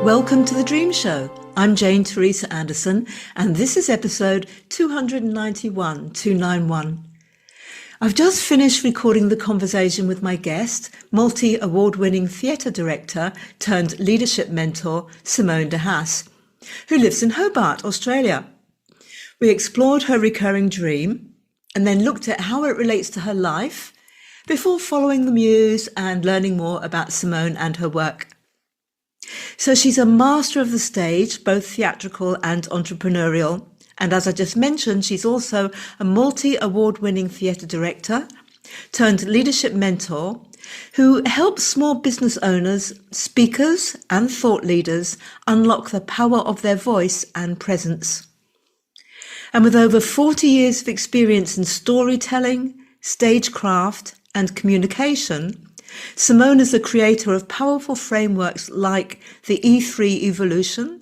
Welcome to The Dream Show. I'm Jane Teresa Anderson, and this is episode 291. I've just finished recording the conversation with my guest, multi-award-winning theatre director turned leadership mentor, Simone de Haas, who lives in Hobart, Australia. We explored her recurring dream and then looked at how it relates to her life before following the muse and learning more about Simone and her work. So she's a master of the stage, both theatrical and entrepreneurial. And as I just mentioned, she's also a multi-award-winning theatre director turned leadership mentor who helps small business owners, speakers and thought leaders unlock the power of their voice and presence. And with over 40 years of experience in storytelling, stagecraft and communication, Simone is the creator of powerful frameworks like the E3 Evolution,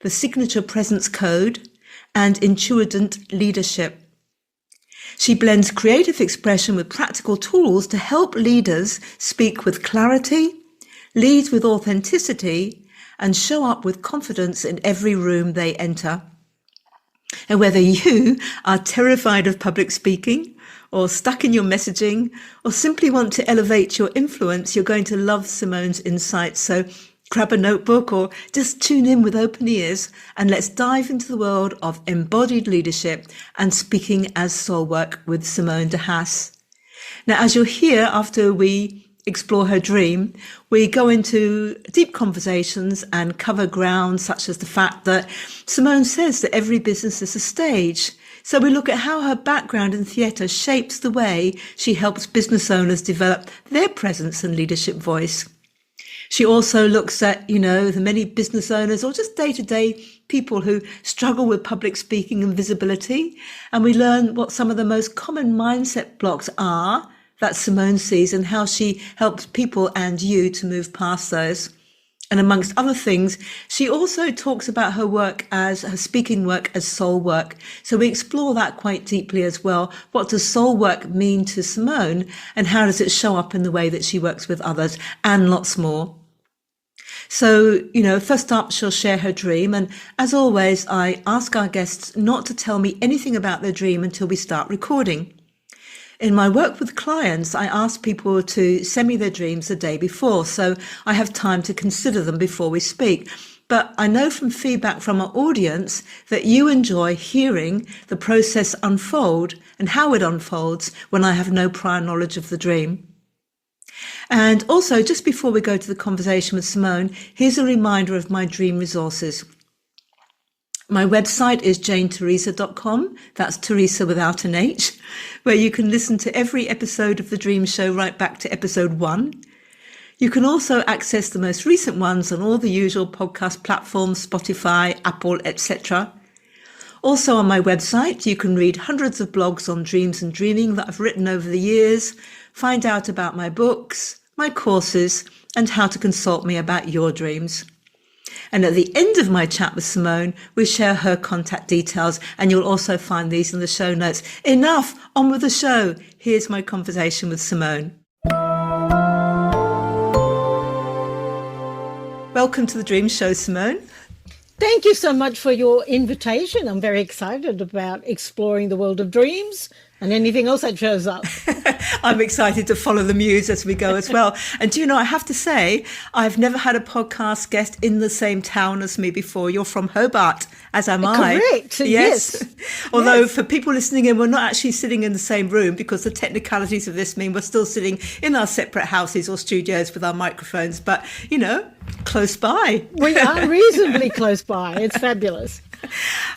the Signature Presence Code, and Intuitant Leadership. She blends creative expression with practical tools to help leaders speak with clarity, lead with authenticity, and show up with confidence in every room they enter. And whether you are terrified of public speaking, or stuck in your messaging, or simply want to elevate your influence, you're going to love Simone's insights. So grab a notebook or just tune in with open ears and let's dive into the world of embodied leadership and speaking as soul work with Simone de Haas. Now, as you'll hear after we explore her dream, we go into deep conversations and cover ground such as the fact that Simone says that every business is a stage. So we look at how her background in theatre shapes the way she helps business owners develop their presence and leadership voice. She also looks at, the many business owners or just day-to-day people who struggle with public speaking and visibility. And we learn what some of the most common mindset blocks are that Simone sees and how she helps people and you to move past those. And amongst other things, she also talks about her speaking work as soul work. So we explore that quite deeply as well. What does soul work mean to Simone and how does it show up in the way that she works with others, and lots more. So, first up, she'll share her dream. And as always, I ask our guests not to tell me anything about their dream until we start recording. In my work with clients, I ask people to send me their dreams the day before, so I have time to consider them before we speak. But I know from feedback from our audience that you enjoy hearing the process unfold and how it unfolds when I have no prior knowledge of the dream. And also, just before we go to the conversation with Simone, here's a reminder of my dream resources. My website is janeteresa.com, that's Teresa without an H, where you can listen to every episode of The Dream Show right back to episode 1. You can also access the most recent ones on all the usual podcast platforms, Spotify, Apple, etc. Also on my website, you can read hundreds of blogs on dreams and dreaming that I've written over the years, find out about my books, my courses, and how to consult me about your dreams. And at the end of my chat with Simone, we share her contact details, and you'll also find these in the show notes. Enough, on with the show. Here's my conversation with Simone. Welcome to The Dream Show, Simone. Thank you so much for your invitation. I'm very excited about exploring the world of dreams and anything else that shows up. I'm excited to follow the muse as we go as well. And I have to say, I've never had a podcast guest in the same town as me before. You're from Hobart, as am I. Correct, yes. Although yes. For people listening in, we're not actually sitting in the same room because the technicalities of this mean we're still sitting in our separate houses or studios with our microphones, but, close by. We are reasonably close by. It's fabulous.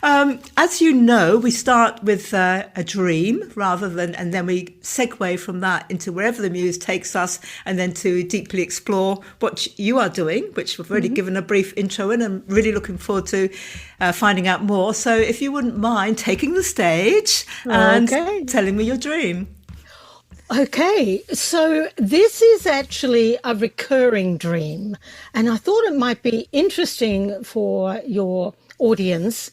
As you know, we start with a dream and then we segue from that into wherever the muse takes us, and then to deeply explore what you are doing, which we've already given a brief intro in. I'm really looking forward to finding out more. So if you wouldn't mind taking the stage and telling me your dream. Okay, so this is actually a recurring dream, and I thought it might be interesting for your audience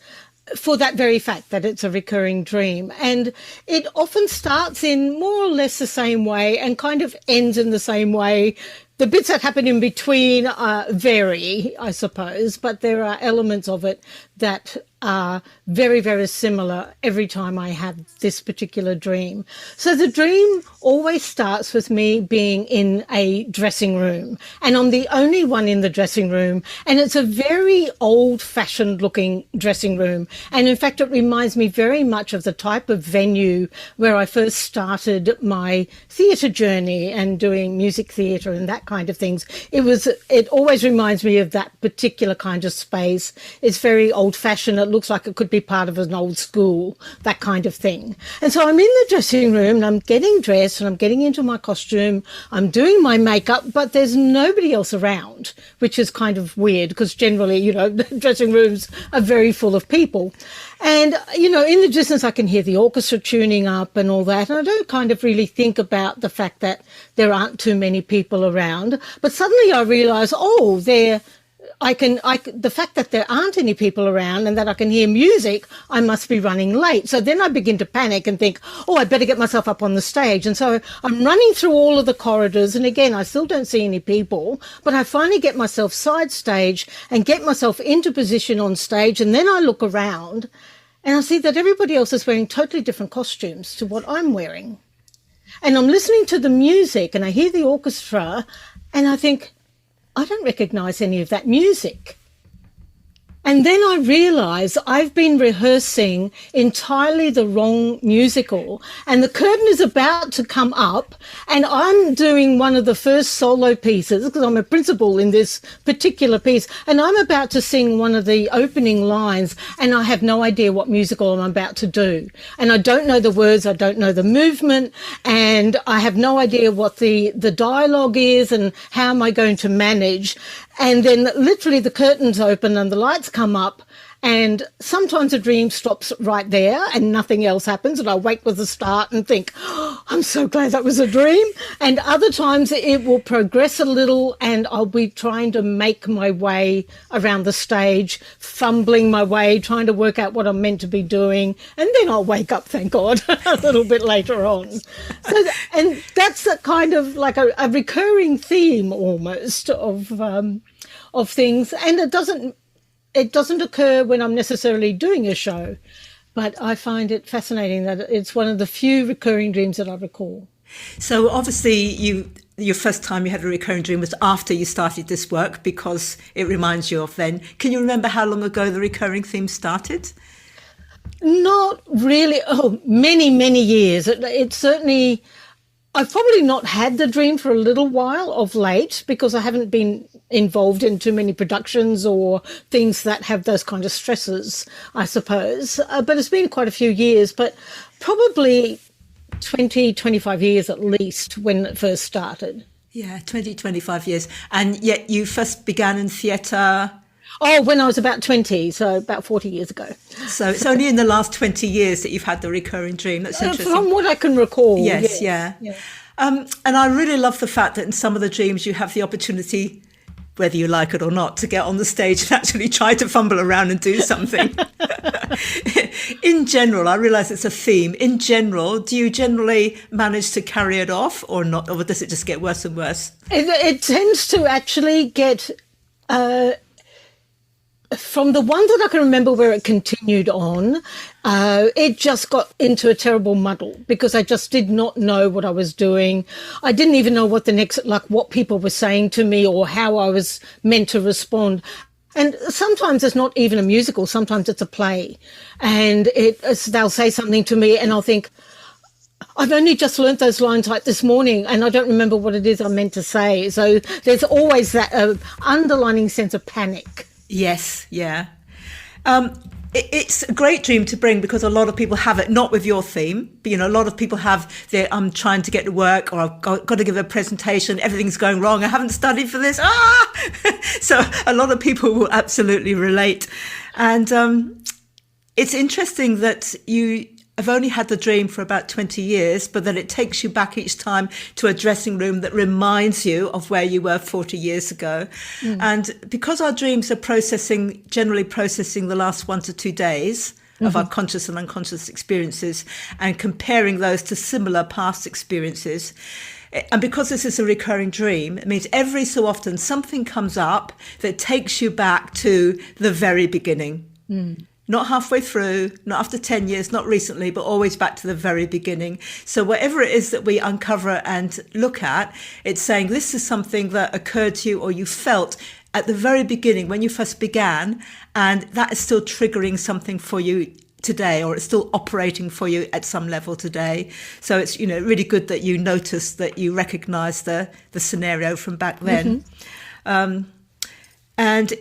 for that very fact that it's a recurring dream. And it often starts in more or less the same way and kind of ends in the same way. The bits that happen in between vary, I suppose, but there are elements of it that are very, very similar every time I have this particular dream. So the dream always starts with me being in a dressing room, and I'm the only one in the dressing room, and it's a very old-fashioned looking dressing room. And in fact, it reminds me very much of the type of venue where I first started my theatre journey and doing music theatre and that kind of things. It always reminds me of that particular kind of space. It's very old-fashioned. It looks like it could be part of an old school, that kind of thing. And so I'm in the dressing room and I'm getting dressed and I'm getting into my costume. I'm doing my makeup, but there's nobody else around, which is kind of weird because generally, you know, dressing rooms are very full of people. And, you know, in the distance, I can hear the orchestra tuning up and all that. And I don't kind of really think about the fact that there aren't too many people around. But suddenly I realise, the fact that there aren't any people around and that I can hear music, I must be running late. So then I begin to panic and think, I better get myself up on the stage. And so I'm running through all of the corridors. And again, I still don't see any people, but I finally get myself side stage and get myself into position on stage. And then I look around and I see that everybody else is wearing totally different costumes to what I'm wearing. And I'm listening to the music and I hear the orchestra and I think, I don't recognise any of that music. And then I realise I've been rehearsing entirely the wrong musical and the curtain is about to come up and I'm doing one of the first solo pieces because I'm a principal in this particular piece and I'm about to sing one of the opening lines and I have no idea what musical I'm about to do. And I don't know the words, I don't know the movement, and I have no idea what the dialogue is and how am I going to manage. And then literally the curtains open and the lights come up and sometimes a dream stops right there and nothing else happens and I wake with a start and think, I'm so glad that was a dream. And other times it will progress a little and I'll be trying to make my way around the stage, fumbling my way, trying to work out what I'm meant to be doing. And then I'll wake up, thank God, a little bit later on. So, and that's a kind of like a recurring theme almost of things. And it doesn't occur when I'm necessarily doing a show, but I find it fascinating that it's one of the few recurring dreams that I recall. So obviously your first time you had a recurring dream was after you started this work because it reminds you of then. Can you remember how long ago the recurring theme started? Not really. Many, many years. It certainly, I've probably not had the dream for a little while of late because I haven't been involved in too many productions or things that have those kind of stresses, I suppose. But it's been quite a few years, but probably 20, 25 years at least when it first started. Yeah, 20, 25 years. And yet you first began in theatre? When I was about 20, so about 40 years ago. So it's only in the last 20 years that you've had the recurring dream. That's interesting. From what I can recall. Yes. Yeah. And I really love the fact that in some of the dreams you have the opportunity, whether you like it or not, to get on the stage and actually try to fumble around and do something. In general, I realise it's a theme. In general, do you generally manage to carry it off or not? Or does it just get worse and worse? It tends to actually get... from the ones that I can remember where it continued on, it just got into a terrible muddle because I just did not know what I was doing. I didn't even know what what people were saying to me or how I was meant to respond. And sometimes it's not even a musical. Sometimes it's a play. And they'll say something to me and I'll think, I've only just learnt those lines like this morning and I don't remember what it is I meant to say. So there's always that underlining sense of panic. Yes, yeah. It's a great dream to bring because a lot of people have it, not with your theme, but, a lot of people have I'm trying to get to work or I've got to give a presentation, everything's going wrong, I haven't studied for this, So a lot of people will absolutely relate. And it's interesting that you have only had the dream for about 20 years, but that it takes you back each time to a dressing room that reminds you of where you were 40 years ago. And because our dreams are generally processing the last 1 to 2 days, of our conscious and unconscious experiences and comparing those to similar past experiences. And because this is a recurring dream, it means every so often something comes up that takes you back to the very beginning. Not halfway through, not after 10 years, not recently, but always back to the very beginning. So whatever it is that we uncover and look at, it's saying this is something that occurred to you or you felt at the very beginning when you first began, and that is still triggering something for you today, or it's still operating for you at some level today. So it's, really good that you noticed, that you recognize the scenario from back then. And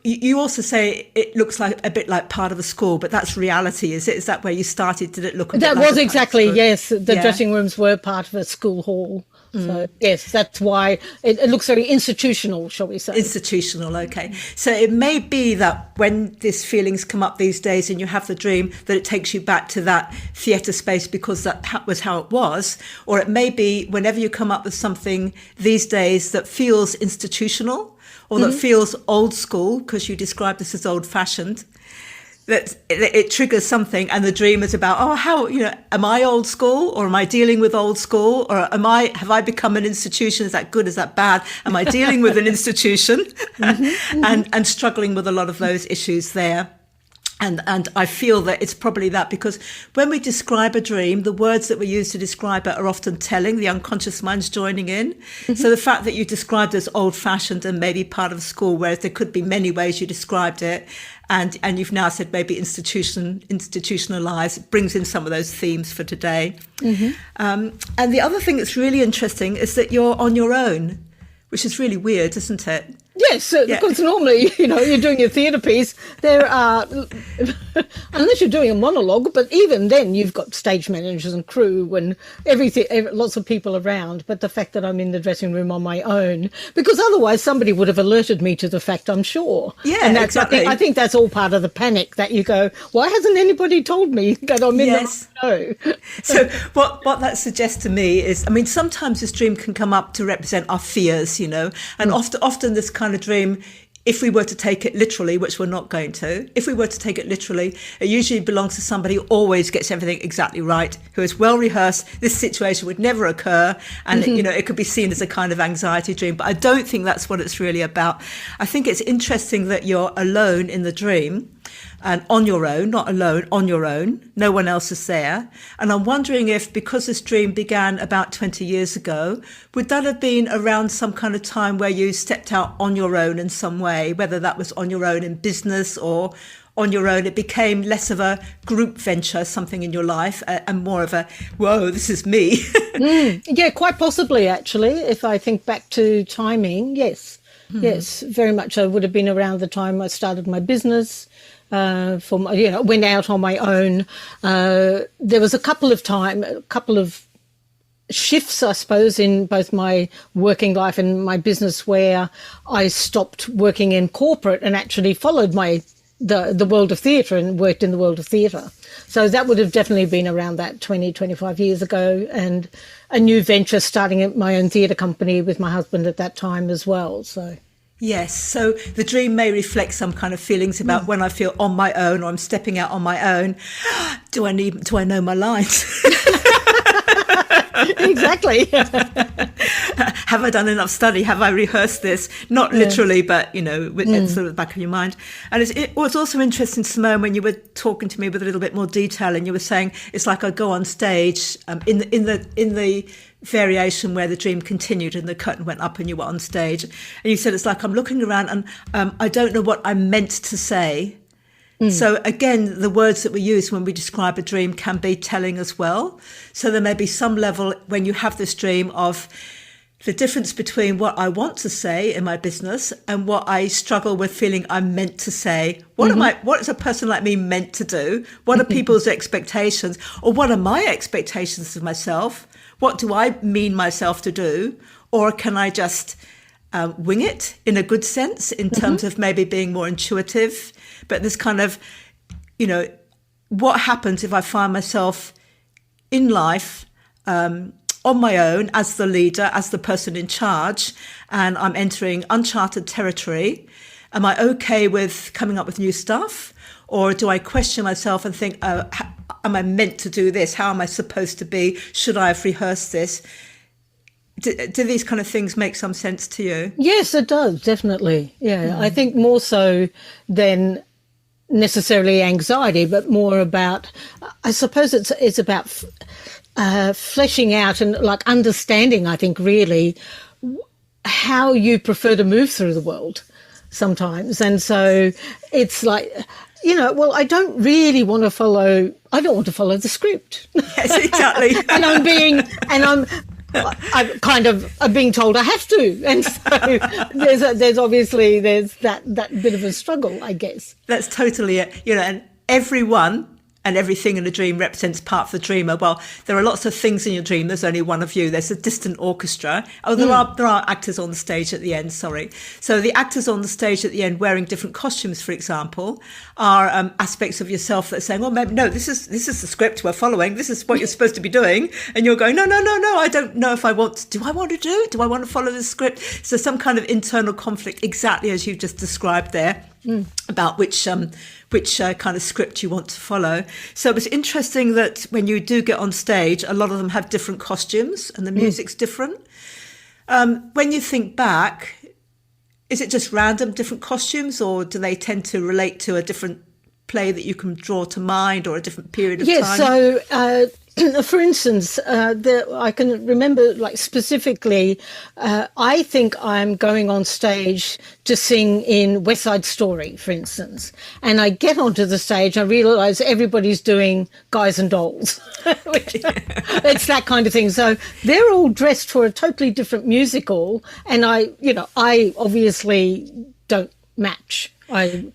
you also say it looks like a bit like part of the school, but that's reality, is it? Is that where you started? Did it look a bit that like was exactly, yes. The Yeah. dressing rooms were part of a school hall. So, yes, that's why it looks very institutional, shall we say. Institutional, okay. So it may be that when these feelings come up these days and you have the dream, that it takes you back to that theatre space because that was how it was. Or it may be whenever you come up with something these days that feels institutional or that feels old school, because you describe this as old fashioned, that it triggers something, and the dream is about, am I old school, or am I dealing with old school, or have I become an institution? Is that good? Is that bad? Am I dealing with an institution and struggling with a lot of those issues there? And I feel that it's probably that, because when we describe a dream, the words that we use to describe it are often telling. The unconscious mind's joining in. So the fact that you described it as old-fashioned and maybe part of school, whereas there could be many ways you described it, and you've now said maybe institutionalized, brings in some of those themes for today. And the other thing that's really interesting is that you're on your own, which is really weird, isn't it? Yes, because normally, you're doing your theatre piece, there are, unless you're doing a monologue, but even then you've got stage managers and crew and everything, lots of people around. But the fact that I'm in the dressing room on my own, because otherwise somebody would have alerted me to the fact, I'm sure. Yeah, and that's, exactly. I think that's all part of the panic, that you go, why hasn't anybody told me that I'm in Yes. the no? So what that suggests to me is, sometimes this dream can come up to represent our fears, and often this kind of dream, if we were to take it literally, which we're not going to, if we were to take it literally, it usually belongs to somebody who always gets everything exactly right, who is well rehearsed. This situation would never occur, and it could be seen as a kind of anxiety dream. But I don't think that's what it's really about. I think it's interesting that you're alone in the dream, and on your own, not alone, on your own. No one else is there. And I'm wondering if, because this dream began about 20 years ago, would that have been around some kind of time where you stepped out on your own in some way, whether that was on your own in business or on your own, it became less of a group venture, something in your life, and more of a, whoa, this is me. Yeah, quite possibly, actually, if I think back to timing, yes. Yes, very much. I would have been around the time I started my business. Went out on my own. There was a couple of shifts, I suppose, in both my working life and my business where I stopped working in corporate and actually followed the world of theatre and worked in the world of theatre. So that would have definitely been around that 25 years ago, and a new venture, starting my own theatre company with my husband at that time as well. So. Yes, so the dream may reflect some kind of feelings about when I feel on my own, or I'm stepping out on my own. Do I know my lines? Exactly. Have I done enough study? Have I rehearsed this? Not literally, but, it's sort of the back of your mind. And it was also interesting, Simone, when you were talking to me with a little bit more detail, and you were saying it's like I go on stage in the variation where the dream continued and the curtain went up and you were on stage. And you said it's like I'm looking around and I don't know what I'm meant to say. So again, the words that we use when we describe a dream can be telling as well. So there may be some level when you have this dream of the difference between what I want to say in my business and what I struggle with feeling I'm meant to say. What is a person like me meant to do? What are people's expectations? Or what are my expectations of myself? What do I mean myself to do? Or can I just wing it in a good sense in terms of maybe being more intuitive? But this kind of, what happens if I find myself in life on my own as the leader, as the person in charge, and I'm entering uncharted territory, Am I okay with coming up with new stuff? Or do I question myself and think, oh, am I meant to do this? How am I supposed to be? Should I have rehearsed this? Do these kind of things make some sense to you? Yes, it does, definitely. Yeah, I think more so than necessarily anxiety, but more about, I suppose it's about fleshing out and like understanding, I think, really how you prefer to move through the world sometimes. And so it's like, well, I don't want to follow the script. Yes, exactly. I'm kind of being told I have to, and so there's obviously that bit of a struggle, I guess. That's totally it. And everyone and everything in a dream represents part of the dreamer. Well, there are lots of things in your dream. There's only one of you. There's a distant orchestra. Oh, there are actors on the stage at the end. Sorry. So the actors on the stage at the end wearing different costumes, for example, are aspects of yourself that are saying, well, maybe no, this is the script we're following. This is what you're supposed to be doing, and you're going, no. I don't know if I want to. Do I want to do? Do I want to follow the script? So some kind of internal conflict, exactly as you've just described there, about which kind of script you want to follow. So it was interesting that when you do get on stage, a lot of them have different costumes and the music's different. When you think back, is it just random different costumes, or do they tend to relate to a different play that you can draw to mind, or a different period of time? Yes, so for instance, I can remember, like, specifically, I think I'm going on stage to sing in West Side Story, for instance, and I get onto the stage, I realise everybody's doing Guys and Dolls. It's that kind of thing. So they're all dressed for a totally different musical, and I obviously don't match. I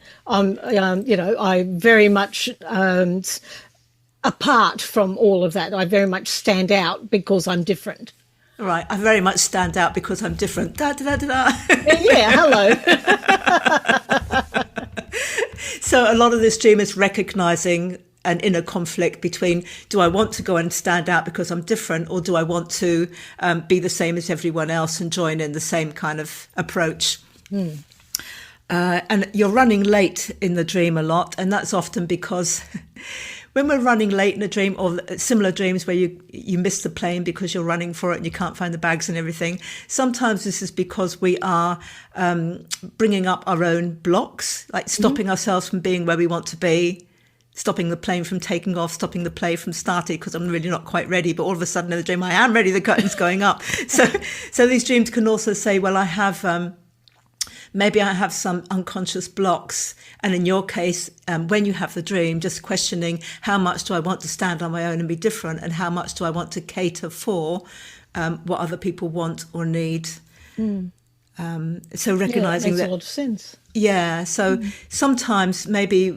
very much apart from all of that. I very much stand out because I'm different. Right, I very much stand out because I'm different. Da da da da. Yeah, hello. So a lot of this dream is recognising an inner conflict between, do I want to go and stand out because I'm different, or do I want to be the same as everyone else and join in the same kind of approach? And you're running late in the dream a lot, and that's often because when we're running late in a dream, or similar dreams where you miss the plane because you're running for it and you can't find the bags and everything, sometimes this is because we are bringing up our own blocks, like stopping ourselves from being where we want to be, stopping the plane from taking off, stopping the play from starting because I'm really not quite ready, but all of a sudden in the dream I am ready, the curtain's going up. So these dreams can also say, well, I have... maybe I have some unconscious blocks. And in your case, when you have the dream, just questioning how much do I want to stand on my own and be different, and how much do I want to cater for what other people want or need. So recognizing that makes a lot of sense. Yeah. So sometimes maybe,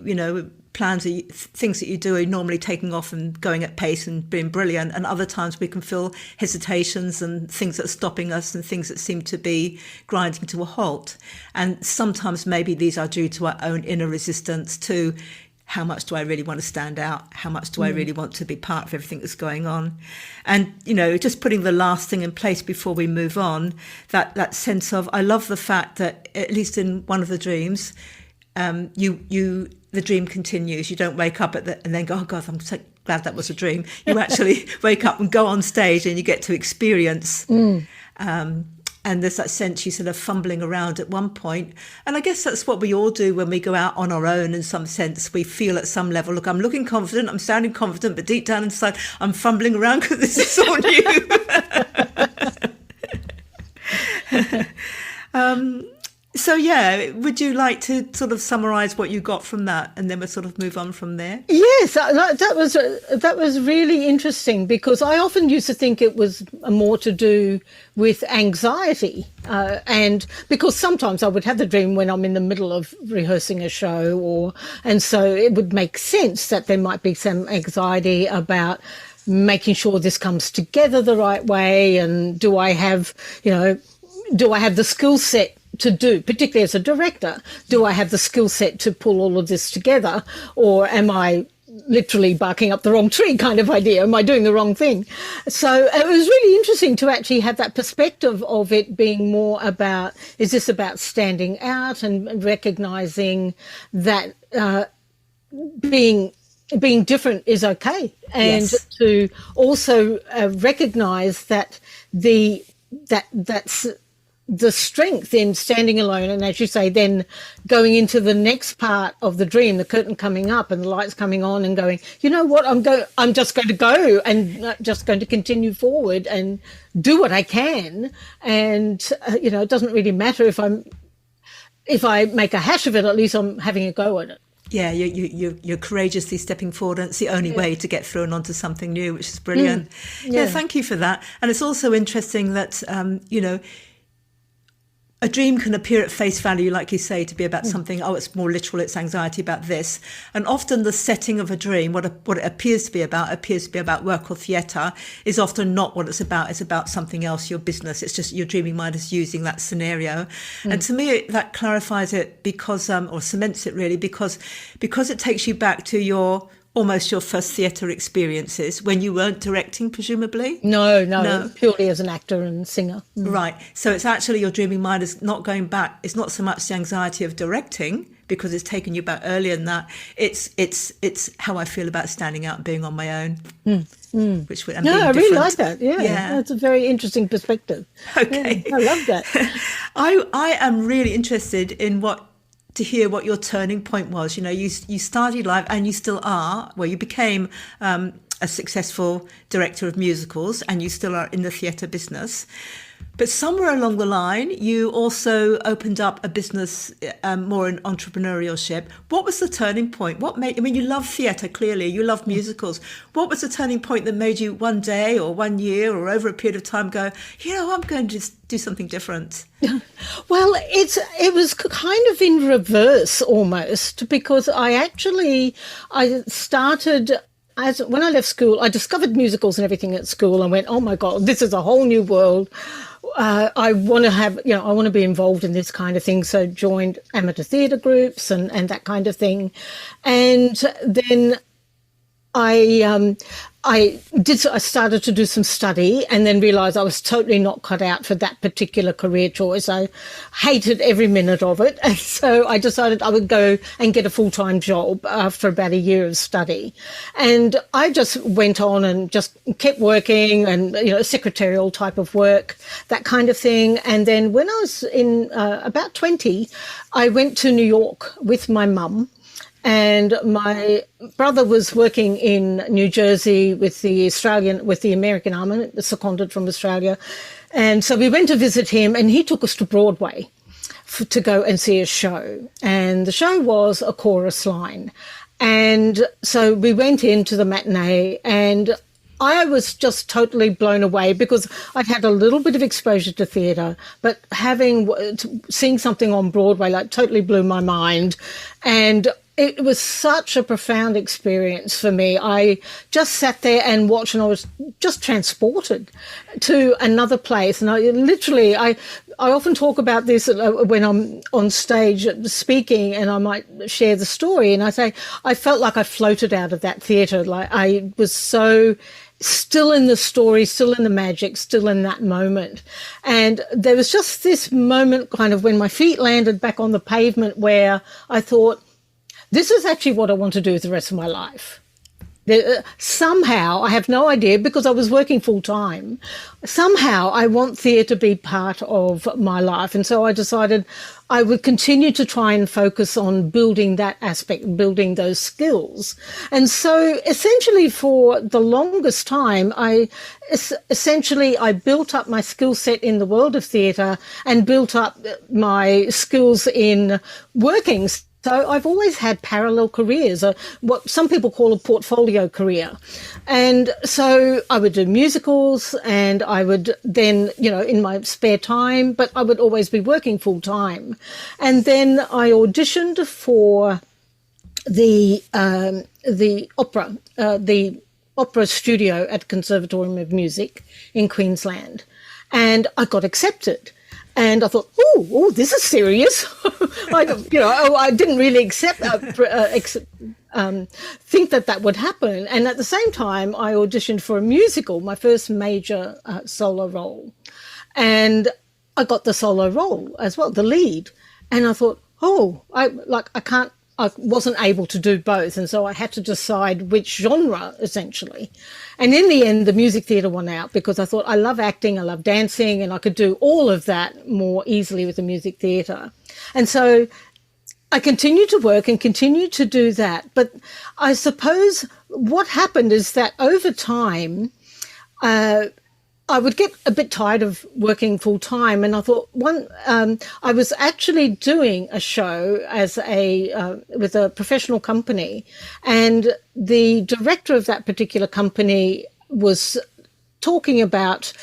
plans, things that you do are normally taking off and going at pace and being brilliant, and other times we can feel hesitations and things that are stopping us and things that seem to be grinding to a halt. And sometimes maybe these are due to our own inner resistance to how much do I really want to stand out? How much do I really want to be part of everything that's going on? And, just putting the last thing in place before we move on, that sense of, I love the fact that at least in one of the dreams, the dream continues. You don't wake up and then go, oh God, I'm so glad that was a dream. You actually wake up and go on stage and you get to experience. And there's that sense you sort of fumbling around at one point. And I guess that's what we all do when we go out on our own. In some sense, we feel at some level, look, I'm looking confident, I'm sounding confident, but deep down inside, I'm fumbling around because this is all new. So, yeah, would you like to sort of summarise what you got from that, and then we'll sort of move on from there? Yes, that was really interesting, because I often used to think it was more to do with anxiety, and because sometimes I would have the dream when I'm in the middle of rehearsing a show, and so it would make sense that there might be some anxiety about making sure this comes together the right way, and do I have the skill set to do, particularly as a director, do I have the skill set to pull all of this together, or am I literally barking up the wrong tree kind of idea. Am I doing the wrong thing? So it was really interesting to actually have that perspective of it being more about, is this about standing out and recognizing that being different is okay, and Yes. to also recognize that that's the strength in standing alone, and as you say, then going into the next part of the dream, the curtain coming up and the lights coming on, and going, you know what, I'm just going to go and not just going to continue forward and do what I can, and it doesn't really matter if I make a hash of it. At least I'm having a go at it. Yeah, you're courageously stepping forward, and it's the only way to get through and onto something new, which is brilliant. Yeah, thank you for that. And it's also interesting that a dream can appear at face value, like you say, to be about something, it's more literal, it's anxiety about this. And often the setting of a dream, what it appears to be about work or theatre, is often not what it's about. It's about something else, your business. It's just your dreaming mind is using that scenario. And to me, that clarifies it because, or cements it really, because it takes you back to almost your first theatre experiences when you weren't directing, presumably? No, purely as an actor and singer. Right. So it's actually your dreaming mind is not going back. It's not so much the anxiety of directing, because it's taken you back earlier than that. It's how I feel about standing out and being on my own. Which I really like that. Yeah, that's a very interesting perspective. Okay. Yeah, I love that. I am really interested in to hear what your turning point was. You started life, and you still are. Well, you became a successful director of musicals, and you still are in the theatre business. But somewhere along the line, you also opened up a business more in entrepreneurship. What was the turning point? You love theatre, clearly. You love musicals. What was the turning point that made you one day or 1 year or over a period of time go, I'm going to just do something different? Well, it was kind of in reverse almost, because I started... when I left school, I discovered musicals and everything at school and went, oh my God, this is a whole new world. I want to be involved in this kind of thing. So joined amateur theatre groups and that kind of thing. And then I started to do some study, and then realised I was totally not cut out for that particular career choice. I hated every minute of it. And so I decided I would go and get a full-time job after about a year of study. And I just went on and just kept working and, secretarial type of work, that kind of thing. And then when I was in about 20, I went to New York with my mum. And my brother was working in New Jersey with the American Army, seconded from Australia. And so we went to visit him, and he took us to Broadway to go and see a show. And the show was A Chorus Line. And so we went into the matinee, and I was just totally blown away, because I'd had a little bit of exposure to theatre, but seeing something on Broadway totally blew my mind. And it was such a profound experience for me. I just sat there and watched, and I was just transported to another place. And I often talk about this when I'm on stage speaking, and I might share the story. And I say, I felt like I floated out of that theatre. Like I was so still in the story, still in the magic, still in that moment. And there was just this moment kind of when my feet landed back on the pavement where I thought, this is actually what I want to do with the rest of my life. Somehow, I have no idea, because I was working full time, somehow I want theatre to be part of my life. And so I decided I would continue to try and focus on building that aspect, building those skills. And so essentially for the longest time, I built up my skill set in the world of theatre and built up my skills in working. So I've always had parallel careers, what some people call a portfolio career. And so I would do musicals, and I would then, in my spare time, but I would always be working full time. And then I auditioned for the opera studio at Conservatorium of Music in Queensland. And I got accepted. And I thought, oh, this is serious. I didn't really think that would happen. And at the same time, I auditioned for a musical, my first major solo role. And I got the solo role as well, the lead. And I thought, I wasn't able to do both. And so I had to decide which genre, essentially. And in the end, the music theatre won out because I thought I love acting, I love dancing, and I could do all of that more easily with the music theatre. And so I continued to work and continued to do that. But I suppose what happened is that over time, I would get a bit tired of working full time, and I thought I was actually doing a show as with a professional company, and the director of that particular company was talking about,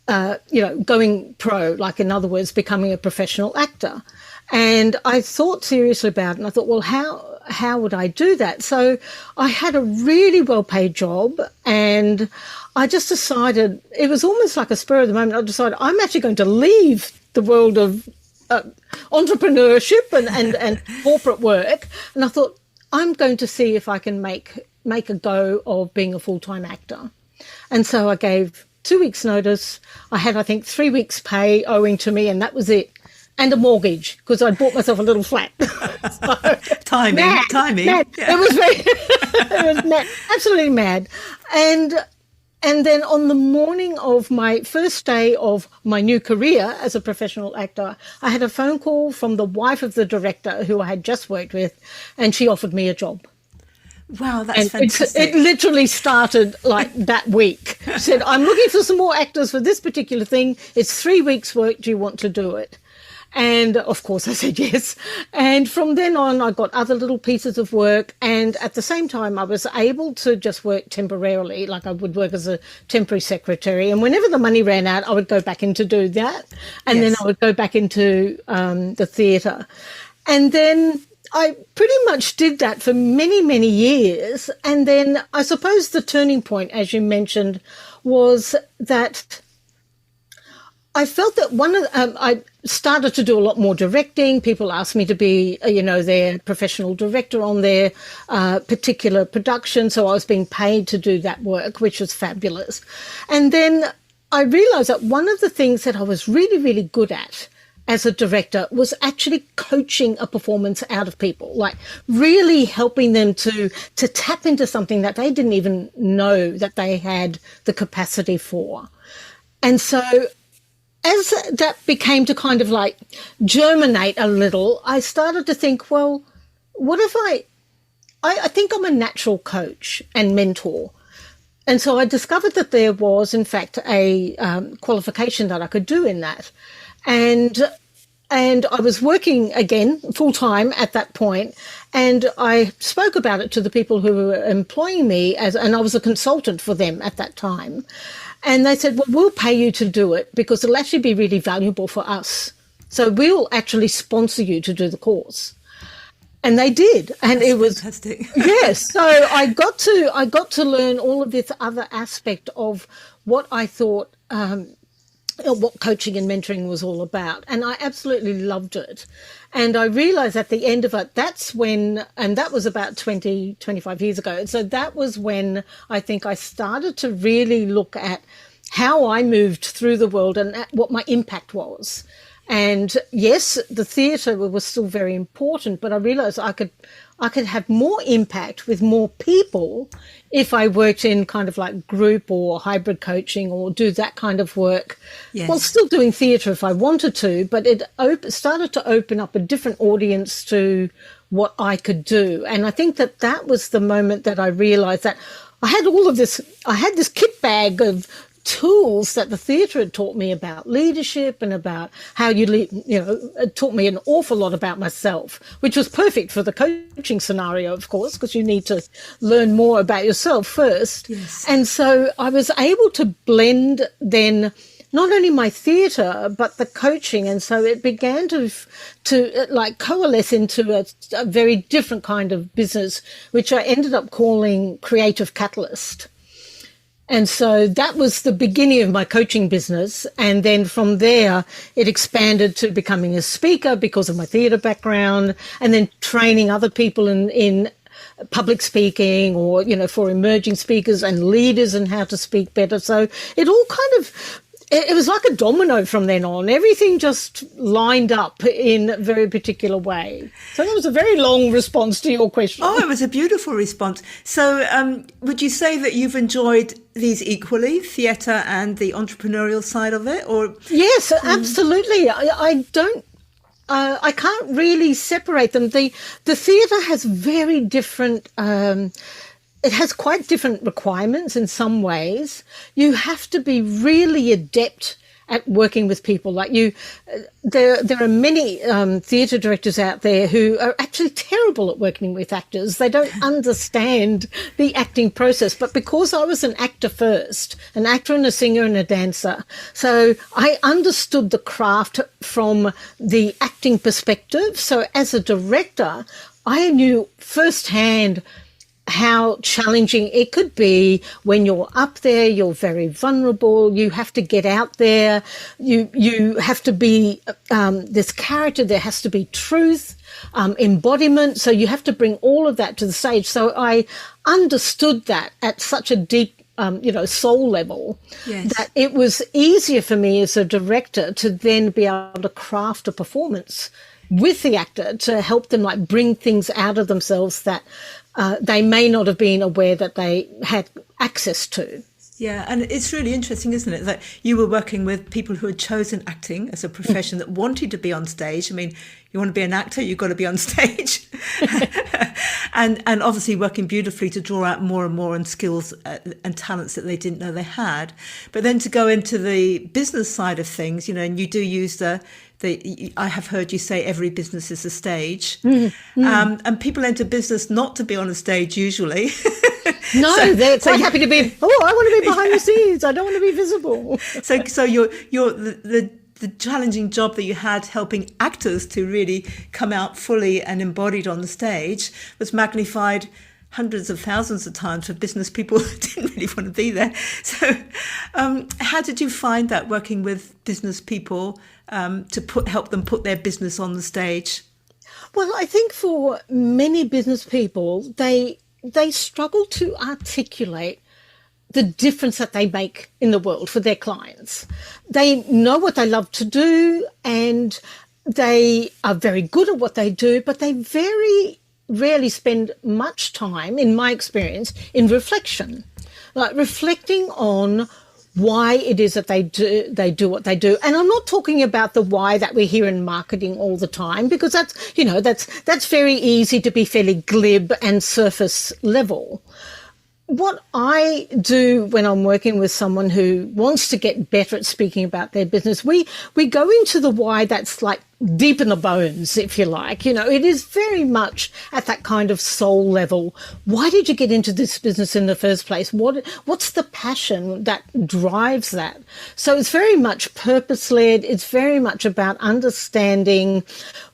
going pro, like in other words, becoming a professional actor. And I thought seriously about it, and I thought, well, how would I do that? So I had a really well-paid job, and I just decided, it was almost like a spur of the moment, I decided I'm actually going to leave the world of entrepreneurship and corporate work. And I thought, I'm going to see if I can make a go of being a full-time actor. And so I gave 2 weeks' notice. I had, I think, 3 weeks' pay owing to me, and that was it. And a mortgage, because I'd bought myself a little flat. So, timing. Mad. Yeah. It was it was mad, absolutely mad. And then on the morning of my first day of my new career as a professional actor, I had a phone call from the wife of the director who I had just worked with, and she offered me a job. Wow, that's fantastic. It literally started like that week. She said, I'm looking for some more actors for this particular thing. It's 3 weeks' work. Do you want to do it? And of course I said yes. And from then on, I got other little pieces of work. And at the same time, I was able to just work temporarily, like I would work as a temporary secretary. And whenever the money ran out, I would go back in to do that. And then I would go back into the theatre. And then I pretty much did that for many, many years. And then I suppose the turning point, as you mentioned, was that I felt that I started to do a lot more directing. People asked me to be, their professional director on their particular production. So I was being paid to do that work, which was fabulous. And then I realized that one of the things that I was really, really good at as a director was actually coaching a performance out of people, like really helping them to tap into something that they didn't even know that they had the capacity for. And so as that became to kind of like germinate a little, I started to think, well, what if I think I'm a natural coach and mentor. And so I discovered that there was, in fact, a qualification that I could do in that. And I was working again full-time at that point, and I spoke about it to the people who were employing me, and I was a consultant for them at that time. And they said, well, we'll pay you to do it because it'll actually be really valuable for us. So we'll actually sponsor you to do the course. And they did. And That's it was fantastic. Yes. So I got to learn all of this other aspect of what I thought what coaching and mentoring was all about. And I absolutely loved it. And I realized at the end of it, that's when, and that was about 25 years ago. So that was when I think I started to really look at how I moved through the world and what my impact was. And yes, the theatre was still very important, but I realized I could have more impact with more people if I worked in kind of like group or hybrid coaching or do that kind of work. Yes. Well, still doing theatre if I wanted to, but it started to open up a different audience to what I could do. And I think that was the moment that I realized that I had this kit bag of tools that the theatre had taught me about leadership and about how it taught me an awful lot about myself, which was perfect for the coaching scenario, of course, because you need to learn more about yourself first. Yes. And so I was able to blend then not only my theatre, but the coaching. And so it began to like coalesce into a very different kind of business, which I ended up calling Creative Catalyst. And so that was the beginning of my coaching business. And then from there, it expanded to becoming a speaker because of my theatre background, and then training other people in public speaking, or, for emerging speakers and leaders and how to speak better. So it all kind of, it was like a domino from then on. Everything just lined up in a very particular way. So that was a very long response to your question. Oh, it was a beautiful response. So would you say that you've enjoyed these equally, theatre and the entrepreneurial side of it? Or yes, absolutely. I can't really separate them. The theatre has very different it has quite different requirements in some ways. You have to be really adept at working with people. Like there are many theatre directors out there who are actually terrible at working with actors. They don't understand the acting process. But because I was an actor first, an actor and a singer and a dancer, so I understood the craft from the acting perspective. So as a director, I knew firsthand how challenging it could be when you're up there. You're very vulnerable. You have to get out there. You have to be this character. There has to be truth, embodiment. So you have to bring all of that to the stage. So I understood that at such a deep, soul level, yes, that it was easier for me as a director to then be able to craft a performance with the actor to help them bring things out of themselves that they may not have been aware that they had access to. Yeah, and it's really interesting, isn't it, that you were working with people who had chosen acting as a profession, that wanted to be on stage. I mean, you want to be an actor, you've got to be on stage. and obviously working beautifully to draw out more and more on skills and talents that they didn't know they had. But then to go into the business side of things, and you do use I have heard you say every business is a stage. And people enter business not to be on a stage usually. No, they're quite happy to be, I want to be behind the scenes. I don't want to be visible. So you're the challenging job that you had helping actors to really come out fully and embodied on the stage was magnified hundreds of thousands of times for business people who didn't really want to be there. So how did you find that, working with business people to help them put their business on the stage? Well, I think for many business people, they struggle to articulate the difference that they make in the world for their clients. They know what they love to do and they are very good at what they do, but they very rarely spend much time, in my experience, in reflection, like reflecting on why it is that they do what they do. And I'm not talking about the why that we hear in marketing all the time, because that's very easy to be fairly glib and surface level. What I do when I'm working with someone who wants to get better at speaking about their business, we go into the why that's deep in the bones, if you like. It is very much at that kind of soul level. Why did you get into this business in the first place? What's the passion that drives that? So it's very much purpose-led. It's very much about understanding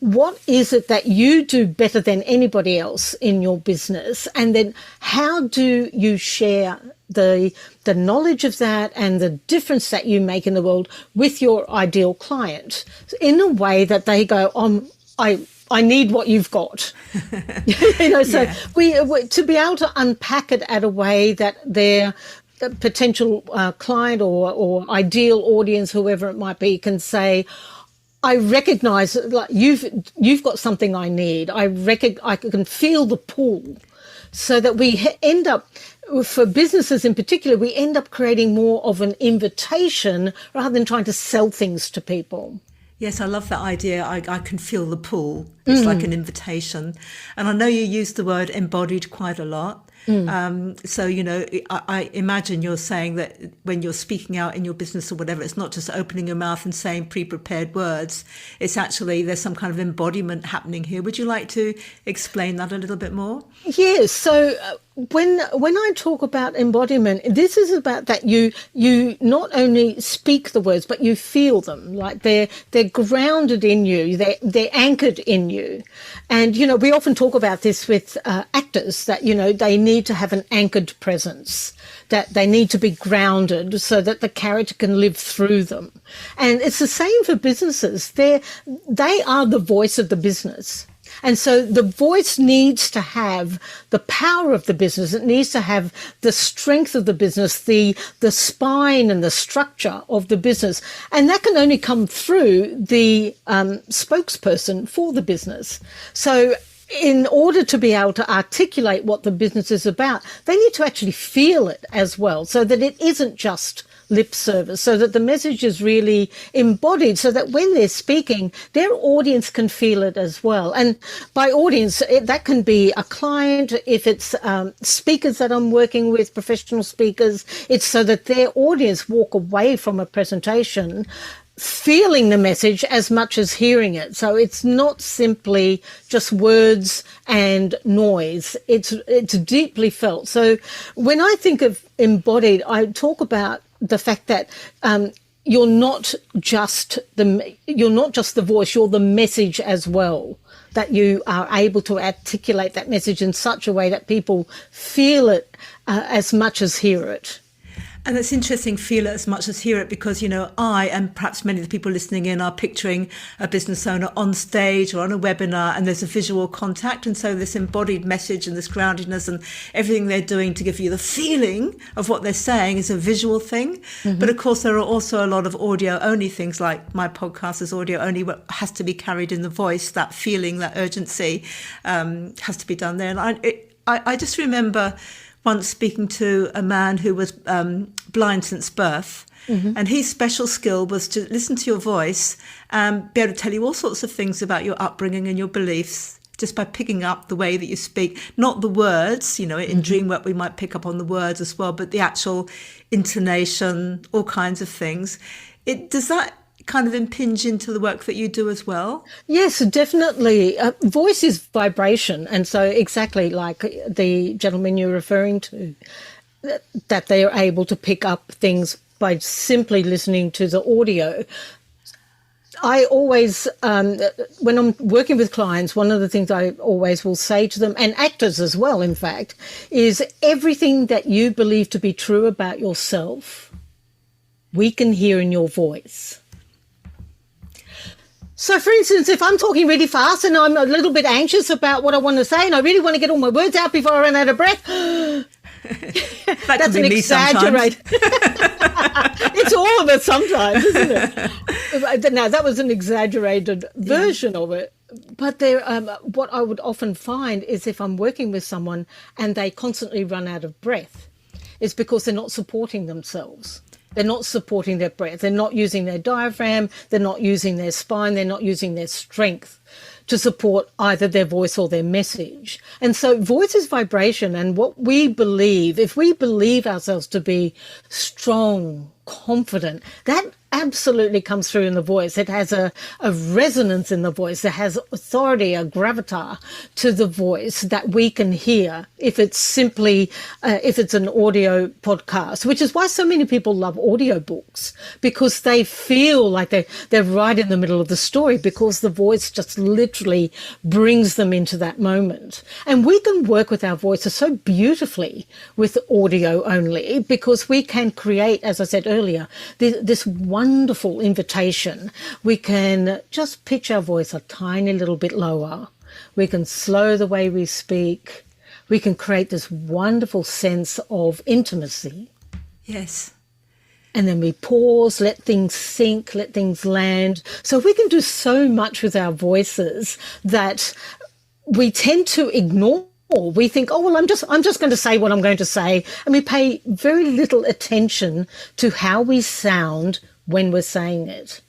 what is it that you do better than anybody else in your business, and then how do you share the knowledge of that and the difference that you make in the world with your ideal client in a way that they go, I need what you've got. So yeah. we to be able to unpack it at a way that their potential client or ideal audience, whoever it might be, can say, I recognise you've got something I need. I can feel the pull, so that we end up, for businesses in particular, we end up creating more of an invitation rather than trying to sell things to people. Yes, I love that idea. I can feel the pull. It's like an invitation. And I know you use the word embodied quite a lot. So, I imagine you're saying that when you're speaking out in your business or whatever, it's not just opening your mouth and saying pre-prepared words. It's actually, there's some kind of embodiment happening here. Would you like to explain that a little bit more? Yes. So when I talk about embodiment, this is about that you not only speak the words, but you feel them. Like they're grounded in you. They're anchored in you. And, we often talk about this with actors, that, they need to have an anchored presence, that they need to be grounded so that the character can live through them. And it's the same for businesses. They are the voice of the business. And so the voice needs to have the power of the business. It needs to have the strength of the business, the spine and the structure of the business. And that can only come through the spokesperson for the business. So in order to be able to articulate what the business is about, they need to actually feel it as well, so that it isn't just lip service, so that the message is really embodied, so that when they're speaking, their audience can feel it as well. And by audience, that can be a client. If it's speakers that I'm working with, professional speakers, it's so that their audience walk away from a presentation feeling the message as much as hearing it. So it's not simply just words and noise. It's deeply felt. So when I think of embodied, I talk about the fact that you're not just the voice, you're the message as well. That you are able to articulate that message in such a way that people feel it as much as hear it. And it's interesting, feel it as much as hear it, because, you know, I and perhaps many of the people listening in are picturing a business owner on stage or on a webinar, and there's a visual contact. And so this embodied message and this groundedness and everything they're doing to give you the feeling of what they're saying is a visual thing. Mm-hmm. But of course, there are also a lot of audio only things, like my podcast is audio only, what has to be carried in the voice. That feeling, that urgency has to be done there. And I just remember once speaking to a man who was blind since birth, mm-hmm. and his special skill was to listen to your voice and be able to tell you all sorts of things about your upbringing and your beliefs just by picking up the way that you speak. Not the words, you know, in mm-hmm. dream work we might pick up on the words as well, but the actual intonation, all kinds of things. Does that kind of impinge into the work that you do as well? Yes, definitely. Voice is vibration. And so exactly like the gentleman you're referring to, that they are able to pick up things by simply listening to the audio. I always, when I'm working with clients, one of the things I always will say to them, and actors as well, in fact, is everything that you believe to be true about yourself, we can hear in your voice. So, for instance, if I'm talking really fast and I'm a little bit anxious about what I want to say and I really want to get all my words out before I run out of breath, that's an exaggerated. It's all of it sometimes, isn't it? Now, that was an exaggerated version of it. But what I would often find is if I'm working with someone and they constantly run out of breath, it's because they're not supporting themselves. They're not supporting their breath. They're not using their diaphragm. They're not using their spine. They're not using their strength to support either their voice or their message. And so voice is vibration. And what we believe, if we believe ourselves to be strong, confident, that absolutely comes through in the voice. It has a resonance in the voice. It has authority, a gravitas to the voice that we can hear if it's simply, if it's an audio podcast, which is why so many people love audiobooks, because they feel like they're right in the middle of the story, because the voice just literally brings them into that moment. And we can work with our voices so beautifully with audio only, because we can create, as I said earlier, this wonderful invitation. We can just pitch our voice a tiny little bit lower. We can slow the way we speak. We can create this wonderful sense of intimacy. Yes. And then we pause, let things sink, let things land. So we can do so much with our voices that we tend to ignore. We think, oh, well, I'm just going to say what I'm going to say. And we pay very little attention to how we sound when we're saying it.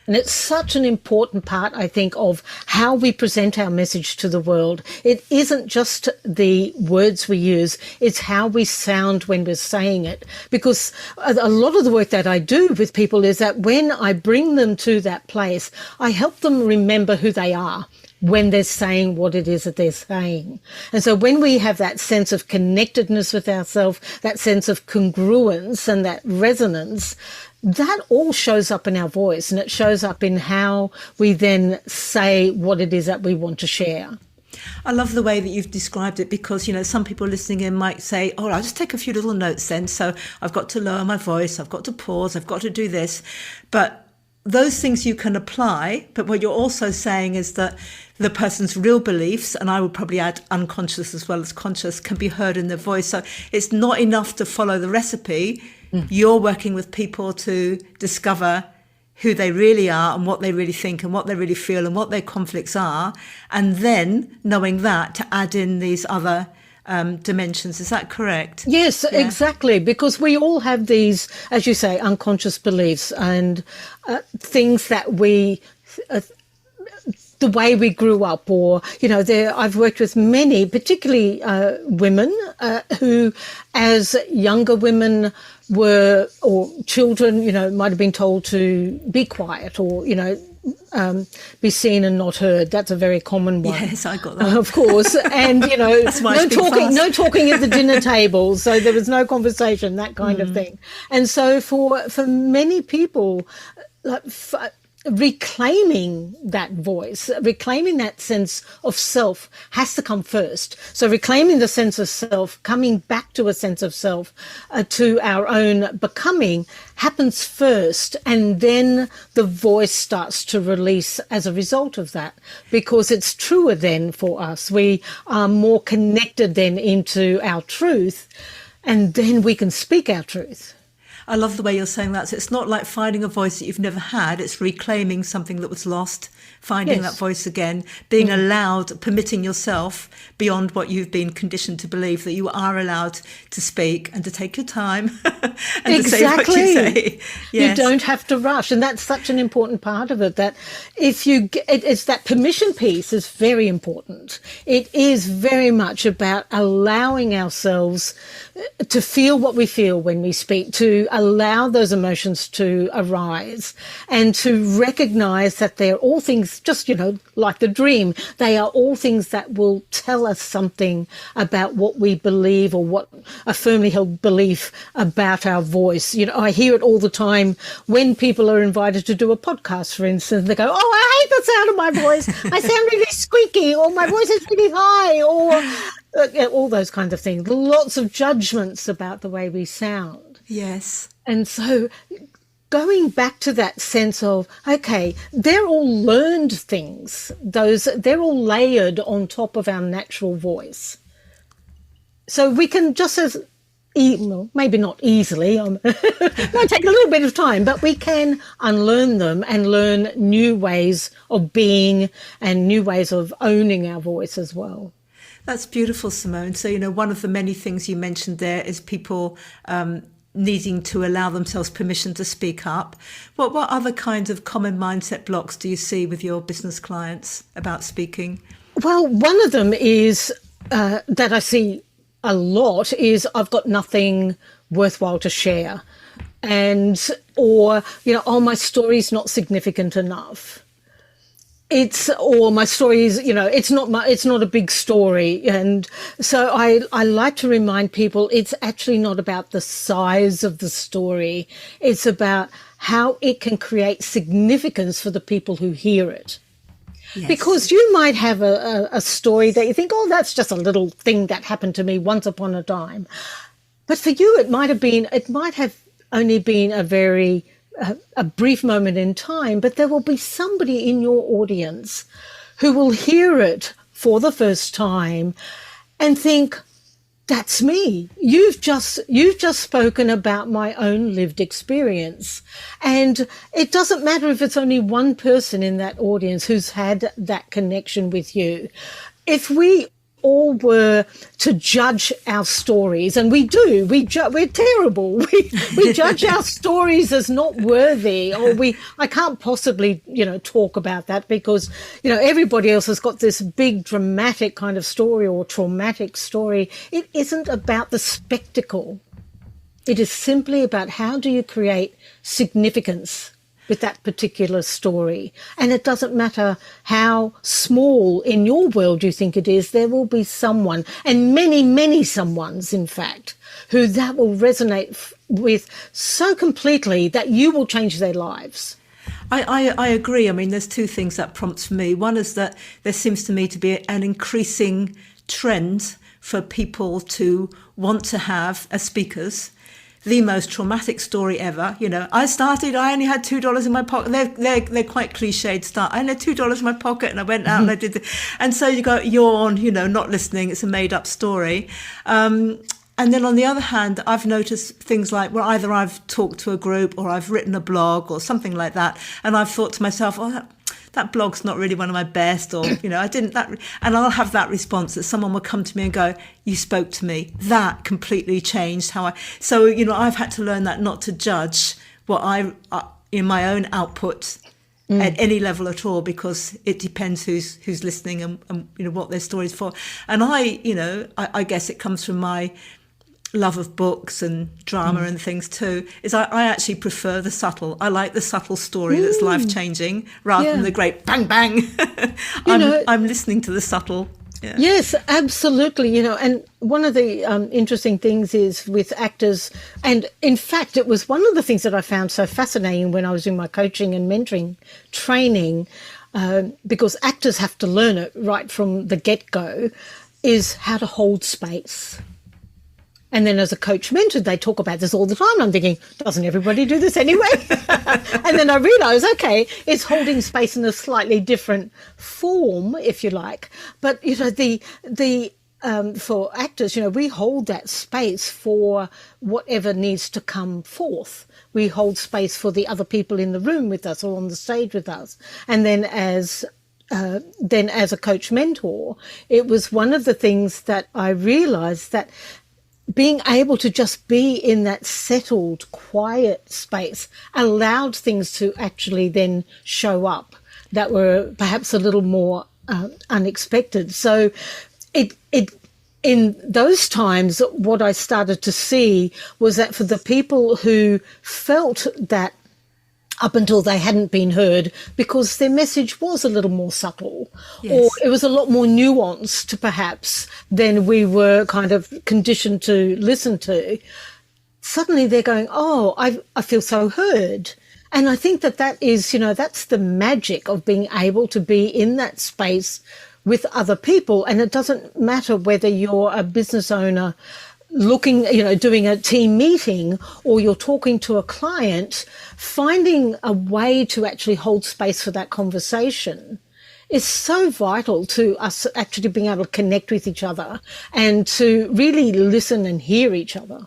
And it's such an important part, I think, of how we present our message to the world. It isn't just the words we use, it's how we sound when we're saying it. Because a lot of the work that I do with people is that when I bring them to that place, I help them remember who they are when they're saying what it is that they're saying. And so when we have that sense of connectedness with ourselves, that sense of congruence and that resonance, that all shows up in our voice, and it shows up in how we then say what it is that we want to share. I love the way that you've described it, because, you know, some people listening in might say, oh, I'll just take a few little notes then. So I've got to lower my voice. I've got to pause. I've got to do this. But those things you can apply, but what you're also saying is that the person's real beliefs, and I would probably add unconscious as well as conscious, can be heard in their voice. So it's not enough to follow the recipe. You're working with people to discover who they really are and what they really think and what they really feel and what their conflicts are. And then knowing that to add in these other dimensions. Is that correct? Yes, yeah. Exactly. Because we all have these, as you say, unconscious beliefs and things that we, the way we grew up, or, I've worked with many, particularly women who, as younger women were, or children, might have been told to be quiet or, be seen and not heard. That's a very common one. Yes, I got that. Of course. And, no talking at the dinner table. So there was no conversation, that kind of thing. And so for many people, reclaiming that voice, reclaiming that sense of self has to come first. So reclaiming the sense of self, coming back to a sense of self, to our own becoming happens first, and then the voice starts to release as a result of that, because it's truer then for us. We are more connected then into our truth, and then we can speak our truth. I love the way you're saying that. So it's not like finding a voice that you've never had. It's reclaiming something that was lost, finding that voice again, being allowed, permitting yourself beyond what you've been conditioned to believe, that you are allowed to speak and to take your time and to say what you say. Yes. You don't have to rush. And that's such an important part of it, that it's that permission piece is very important. It is very much about allowing ourselves to feel what we feel when we speak, to allow those emotions to arise, and to recognize that they're all things, just, like the dream, they are all things that will tell us something about what we believe, or what a firmly held belief about our voice. I hear it all the time when people are invited to do a podcast, for instance. They go, "Oh, I hate the sound of my voice. I sound really squeaky," or "My voice is really high," or all those kinds of things. Lots of judgments about the way we sound. Yes. And so going back to that sense of, okay, they're all learned things. They're all layered on top of our natural voice. So we can just maybe not easily, it might take a little bit of time, but we can unlearn them and learn new ways of being and new ways of owning our voice as well. That's beautiful, Simone. So, one of the many things you mentioned there is people needing to allow themselves permission to speak up. What other kinds of common mindset blocks do you see with your business clients about speaking? Well, one of them is that I see a lot is, "I've got nothing worthwhile to share," or my story's not significant enough. My story is, it's not a big story. And so I like to remind people it's actually not about the size of the story. It's about how it can create significance for the people who hear it. Yes. Because you might have a story that you think, "Oh, that's just a little thing that happened to me once upon a time." But for you, it might have only been a brief moment in time, but there will be somebody in your audience who will hear it for the first time and think, "That's me. You've just spoken about my own lived experience." And it doesn't matter if it's only one person in that audience who's had that connection with you. If we all were to judge our stories, and we're terrible. We judge our stories as not worthy, or I can't possibly, talk about that because, everybody else has got this big dramatic kind of story or traumatic story. It isn't about the spectacle. It is simply about how do you create significance with that particular story. And it doesn't matter how small in your world you think it is, there will be someone, and many, many someones, in fact, who that will resonate with so completely that you will change their lives. I agree. I mean, there's two things that prompts for me. One is that there seems to me to be an increasing trend for people to want to have, as speakers, the most traumatic story ever. You know, I only had $2 in my pocket. They're quite cliched start. I only had $2 in my pocket and I went out and I did and so you go, yawn, you know, not listening. It's a made up story. And then on the other hand, I've noticed things like, well, either I've talked to a group or I've written a blog or something like that. And I've thought to myself, oh, that blog's not really one of my best, or, you know, and I'll have that response that someone will come to me and go, you spoke to me. That completely changed so, you know, I've had to learn that not to judge what in my own output at any level at all, because it depends who's listening and you know, what their story's for. And I guess it comes from my love of books and drama and things too, is I actually prefer the subtle. I like the subtle story that's life-changing rather than the great bang, bang. I'm listening to the subtle. Yeah. Yes, absolutely. You know, and one of the interesting things is with actors, and in fact, it was one of the things that I found so fascinating when I was in my coaching and mentoring training, because actors have to learn it right from the get-go, is how to hold space. And then as a coach mentor, they talk about this all the time. I'm thinking, doesn't everybody do this anyway? And then I realised, okay, it's holding space in a slightly different form, if you like. But, you know, for actors, you know, we hold that space for whatever needs to come forth. We hold space for the other people in the room with us or on the stage with us. And then as a coach mentor, it was one of the things that I realised, that being able to just be in that settled, quiet space allowed things to actually then show up that were perhaps a little more unexpected. So in those times, what I started to see was that for the people who felt that up until they hadn't been heard because their message was a little more subtle, or it was a lot more nuanced perhaps than we were kind of conditioned to listen to, suddenly they're going, oh, I feel so heard. And I think that is, you know, that's the magic of being able to be in that space with other people. And it doesn't matter whether you're a business owner looking, you know, doing a team meeting, or you're talking to a client, finding a way to actually hold space for that conversation is so vital to us actually being able to connect with each other and to really listen and hear each other.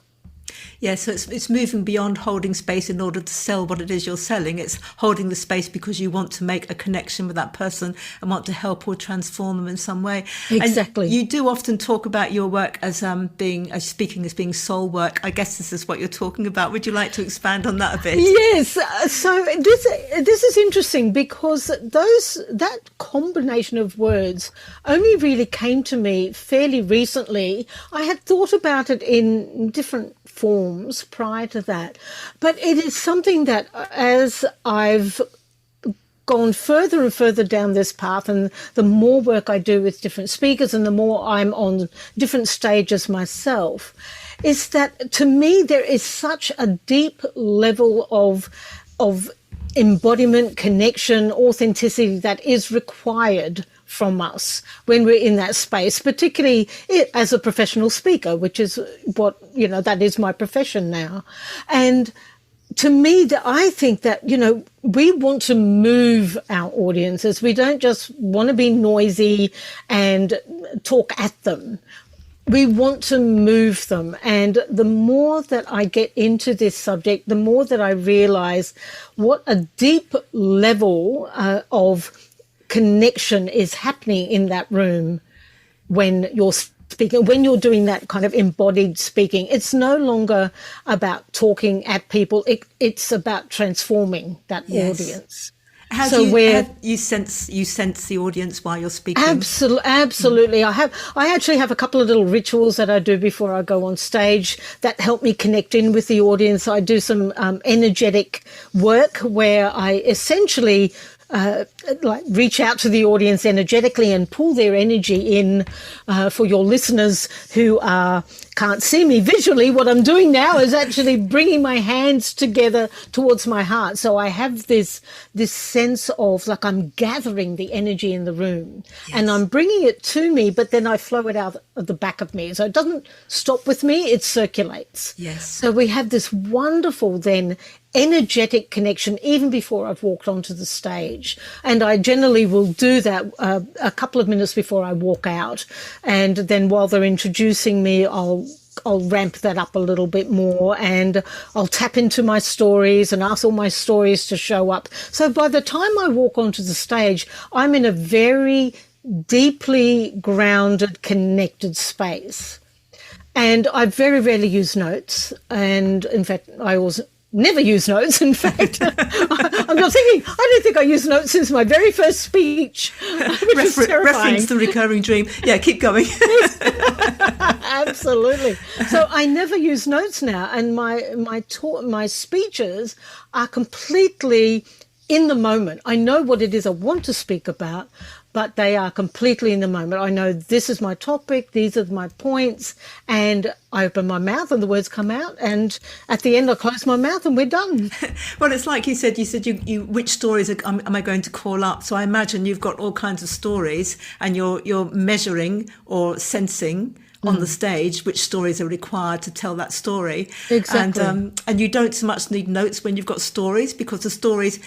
Yeah, so it's moving beyond holding space in order to sell what it is you're selling. It's holding the space because you want to make a connection with that person and want to help or transform them in some way. Exactly. And you do often talk about your work as being soul work. I guess this is what you're talking about. Would you like to expand on that a bit? Yes. So this is interesting because that combination of words only really came to me fairly recently. I had thought about it in different forms prior to that, but it is something that as I've gone further and further down this path, and the more work I do with different speakers and the more I'm on different stages myself, is that to me there is such a deep level of embodiment, connection, authenticity that is required from us when we're in that space, particularly as a professional speaker, which is what, you know, that is my profession now. And to me, I think that, you know, we want to move our audiences. We don't just want to be noisy and talk at them. We want to move them. And the more that I get into this subject, the more that I realize what a deep level of connection is happening in that room when you're speaking, when you're doing that kind of embodied speaking. It's no longer about talking at people. It's about transforming that audience. How you sense the audience while you're speaking? Absolutely. I actually have a couple of little rituals that I do before I go on stage that help me connect in with the audience. I do some energetic work where I essentially like reach out to the audience energetically and pull their energy in. For your listeners who can't see me visually, what I'm doing now is actually bringing my hands together towards my heart. So I have this sense of like I'm gathering the energy in the room, and I'm bringing it to me, but then I flow it out of the back of me. So it doesn't stop with me, it circulates. Yes. So we have this wonderful then energetic connection even before I've walked onto the stage. And I generally will do that a couple of minutes before I walk out. And then while they're introducing me, I'll ramp that up a little bit more, and I'll tap into my stories and ask all my stories to show up. So by the time I walk onto the stage, I'm in a very deeply grounded, connected space. And I very rarely use notes. And in fact, I always never use notes. In fact, I'm not thinking, I don't think I used notes since my very first speech, which is terrifying. Reference the recurring dream. Yeah, keep going. Absolutely. So I never use notes now, and my speeches are completely in the moment. I know what it is I want to speak about, but they are completely in the moment. I know this is my topic, these are my points, and I open my mouth and the words come out, and at the end I close my mouth and we're done. Well, it's like you said you which stories am I going to call up? So I imagine you've got all kinds of stories, and you're measuring or sensing on the stage which stories are required to tell that story. Exactly. And you don't so much need notes when you've got stories, because the stories,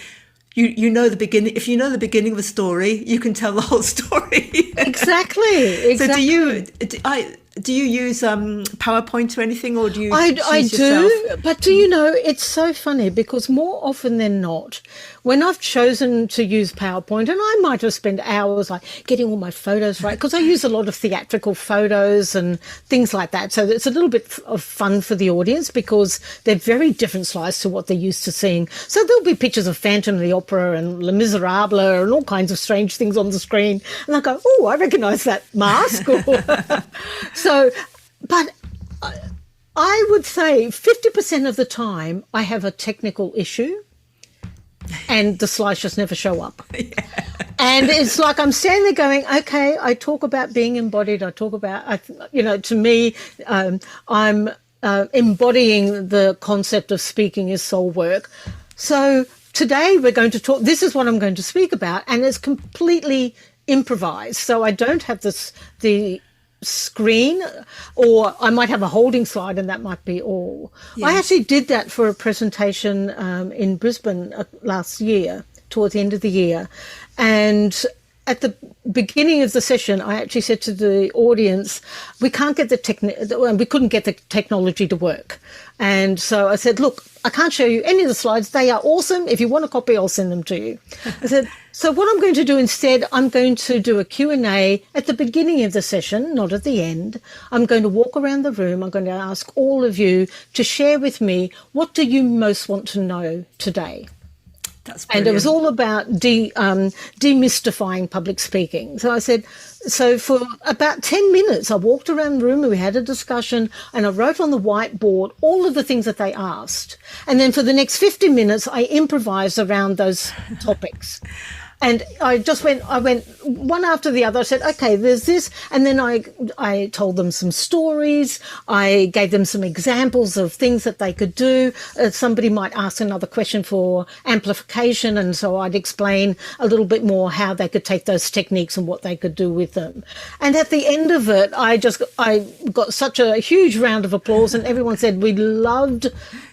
you know the beginning. If you know the beginning of a story, you can tell the whole story. Exactly. So do you use PowerPoint or anything, or do you? I yourself? do, but do you know, it's so funny because more often than not, when I've chosen to use PowerPoint, and I might have spent hours like getting all my photos right, because I use a lot of theatrical photos and things like that. So it's a little bit of fun for the audience because they're very different slides to what they're used to seeing. So there'll be pictures of Phantom of the Opera and Les Miserables and all kinds of strange things on the screen. And I go, oh, I recognise that mask. So, but I would say 50% of the time I have a technical issue and the slides just never show up. Yeah. And it's like I'm standing there going, okay, I talk about being embodied. I talk about, to me, I'm embodying the concept of speaking is soul work. So today we're going to talk, this is what I'm going to speak about, and it's completely improvised. So I don't have the screen, or I might have a holding slide and that might be all. Yes. I actually did that for a presentation in Brisbane last year, towards the end of the year. And at the beginning of the session, I actually said to the audience, we couldn't get the technology to work. And so I said, look, I can't show you any of the slides. They are awesome. If you want a copy, I'll send them to you. I said, so what I'm going to do instead, I'm going to do a Q&A at the beginning of the session, not at the end. I'm going to walk around the room. I'm going to ask all of you to share with me, what do you most want to know today? And it was all about demystifying public speaking. So I said, so for about 10 minutes, I walked around the room and we had a discussion, and I wrote on the whiteboard all of the things that they asked. And then for the next 50 minutes, I improvised around those topics. And I went one after the other. I said, okay, there's this. And then I told them some stories. I gave them some examples of things that they could do. Somebody might ask another question for amplification. And so I'd explain a little bit more how they could take those techniques and what they could do with them. And at the end of it, I got such a huge round of applause, and everyone said, we loved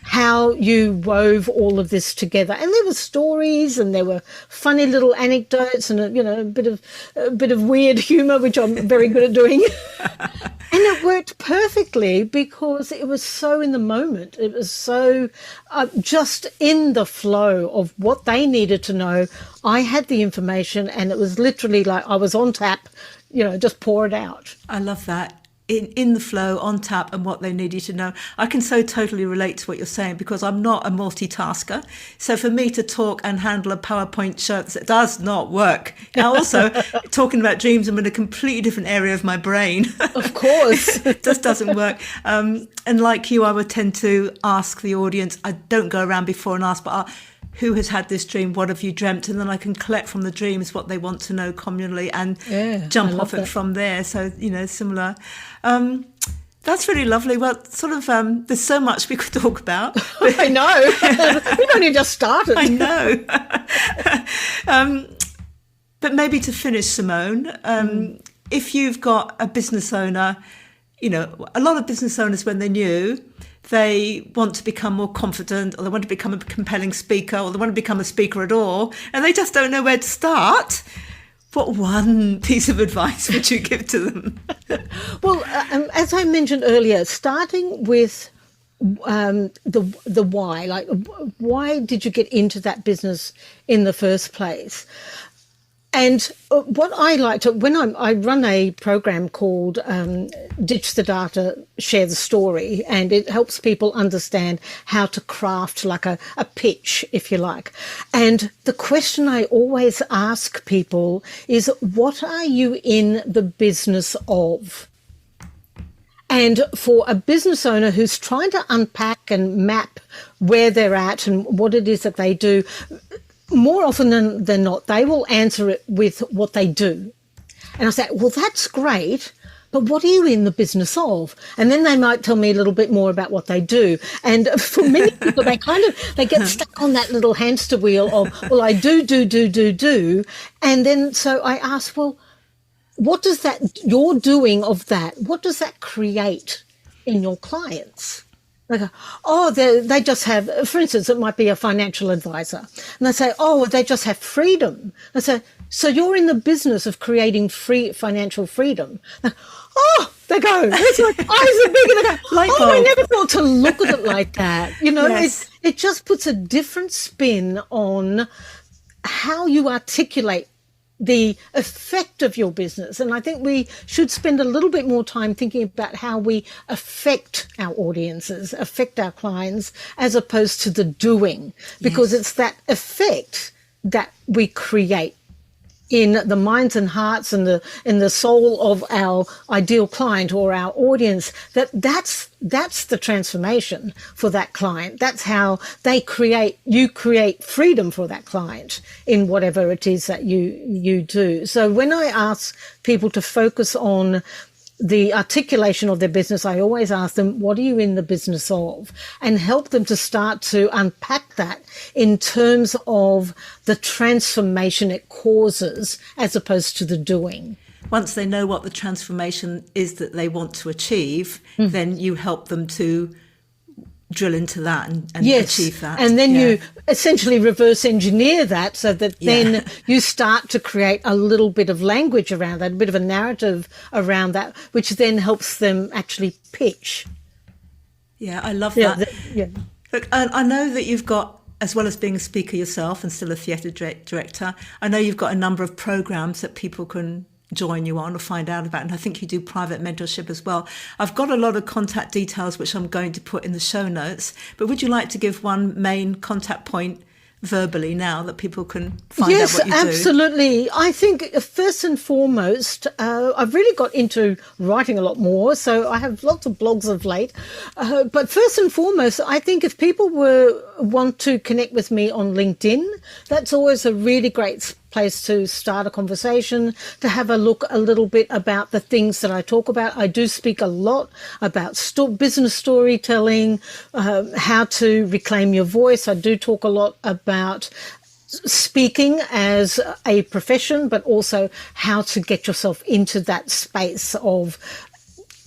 how you wove all of this together. And there were stories and there were funny little anecdotes and a bit of weird humor, which I'm very good at doing. And it worked perfectly because it was so in the moment. It was so just in the flow of what they needed to know. I had the information, and it was literally like I was on tap, just pour it out. I love that. In the flow, on tap, and what they need you to know. I can so totally relate to what you're saying, because I'm not a multitasker. So for me to talk and handle a PowerPoint show, it does not work. Now also, talking about dreams, I'm in a completely different area of my brain. Of course. It just doesn't work. And like you, I would tend to ask the audience, I don't go around before and ask, but who has had this dream, what have you dreamt, and then I can collect from the dreams what they want to know communally and jump off it from there. So, similar. That's really lovely. Well, sort of, there's so much we could talk about. I know. We've only just started. I know. But maybe to finish, Simone, if you've got a business owner, a lot of business owners, when they're new, they want to become more confident, or they want to become a compelling speaker, or they want to become a speaker at all, and they just don't know where to start. What one piece of advice would you give to them? Well, as I mentioned earlier, starting with the why, like why did you get into that business in the first place? And what I like to, when I run a program called Ditch the Data, Share the Story, and it helps people understand how to craft like a pitch, if you like. And the question I always ask people is, what are you in the business of? And for a business owner who's trying to unpack and map where they're at and what it is that they do, more often than not, they will answer it with what they do. And I say, well, that's great, but what are you in the business of? And then they might tell me a little bit more about what they do. And for many people, they get stuck on that little hamster wheel of, well, I do. And then so I ask, well, what does that, your doing of that, what does that create in your clients? They go, oh, they just have, for instance, it might be a financial advisor. And they say, oh, they just have freedom. I say, so you're in the business of creating financial freedom. Oh, they go, it's like, eyes are big, and they go, oh, I never thought to look at it like that. Yes. It just puts a different spin on how you articulate the effect of your business. And I think we should spend a little bit more time thinking about how we affect our audiences, affect our clients, as opposed to the doing, because it's that effect that we create in the minds and hearts and in the soul of our ideal client or our audience, that's the transformation for that client. That's how you create freedom for that client in whatever it is that you do. So when I ask people to focus on the articulation of their business, I always ask them, what are you in the business of? And help them to start to unpack that in terms of the transformation it causes as opposed to the doing. Once they know what the transformation is that they want to achieve, then you help them to drill into that and achieve that. And then you essentially reverse engineer that so that then you start to create a little bit of language around that, a bit of a narrative around that, which then helps them actually pitch. Yeah, I love that. Look, I know that you've got, as well as being a speaker yourself and still a theatre director, I know you've got a number of programs that people can join you on or find out about, and I think you do private mentorship as well. I've got a lot of contact details which I'm going to put in the show notes, but would you like to give one main contact point verbally now that people can find out what you do? Yes, absolutely. I think first and foremost, I've really got into writing a lot more, so I have lots of blogs of late. But first and foremost, I think if people want to connect with me on LinkedIn, that's always a really great place to start a conversation, to have a look a little bit about the things that I talk about. I do speak a lot about business storytelling, how to reclaim your voice. I do talk a lot about speaking as a profession, but also how to get yourself into that space of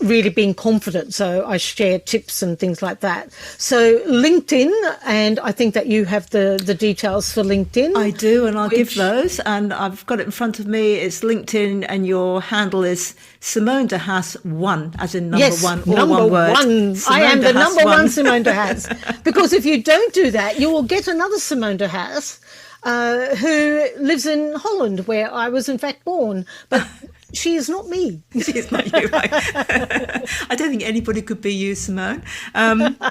really being confident. So I share tips and things like that. So LinkedIn, and I think that you have the details for LinkedIn. I do, and I'll give those. And I've got it in front of me. It's LinkedIn, and your handle is Simone de Haas 1, as in number one, all number one word. One. I am the number one Simone de Haas. Because if you don't do that, you will get another Simone de Haas who lives in Holland, where I was in fact born. But she is not me. She is not you. I don't think anybody could be you, Simone.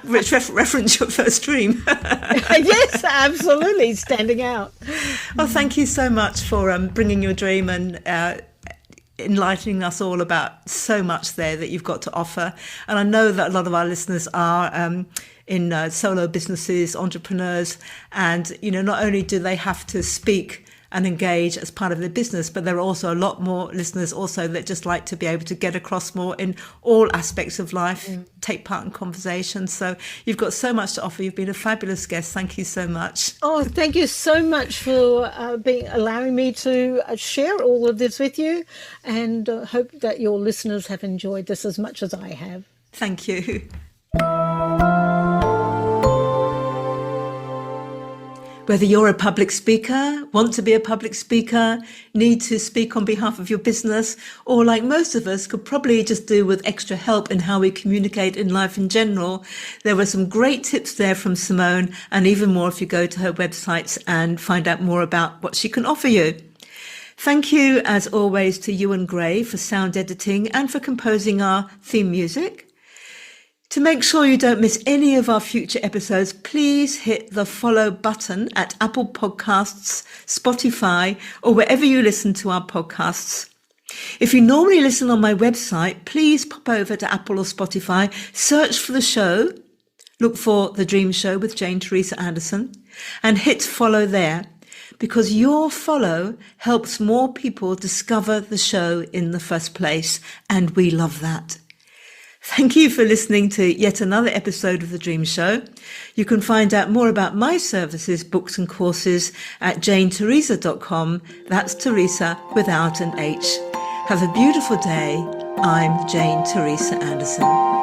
Which reference your first dream. Yes, absolutely, standing out. Well, thank you so much for bringing your dream and enlightening us all about so much there that you've got to offer. And I know that a lot of our listeners are in solo businesses, entrepreneurs, and, you know, not only do they have to speak and engage as part of their business, but there are also a lot more listeners also that just like to be able to get across more in all aspects of life, take part in conversations. So you've got so much to offer. You've been a fabulous guest. Thank you so much. Oh, thank you so much for allowing me to share all of this with you, and hope that your listeners have enjoyed this as much as I have. Thank you. Whether you're a public speaker, want to be a public speaker, need to speak on behalf of your business, or like most of us could probably just do with extra help in how we communicate in life in general, there were some great tips there from Simone, and even more if you go to her websites and find out more about what she can offer you. Thank you, as always, to Ewan Gray for sound editing and for composing our theme music. To make sure you don't miss any of our future episodes, please hit the follow button at Apple Podcasts, Spotify, or wherever you listen to our podcasts. If you normally listen on my website, please pop over to Apple or Spotify, search for the show, look for The Dream Show with Jane Teresa Anderson, and hit follow there, because your follow helps more people discover the show in the first place, and we love that. Thank you for listening to yet another episode of The Dream Show. You can find out more about my services, books and courses at janeteresa.com. That's Teresa without an H. Have a beautiful day. I'm Jane Teresa Anderson.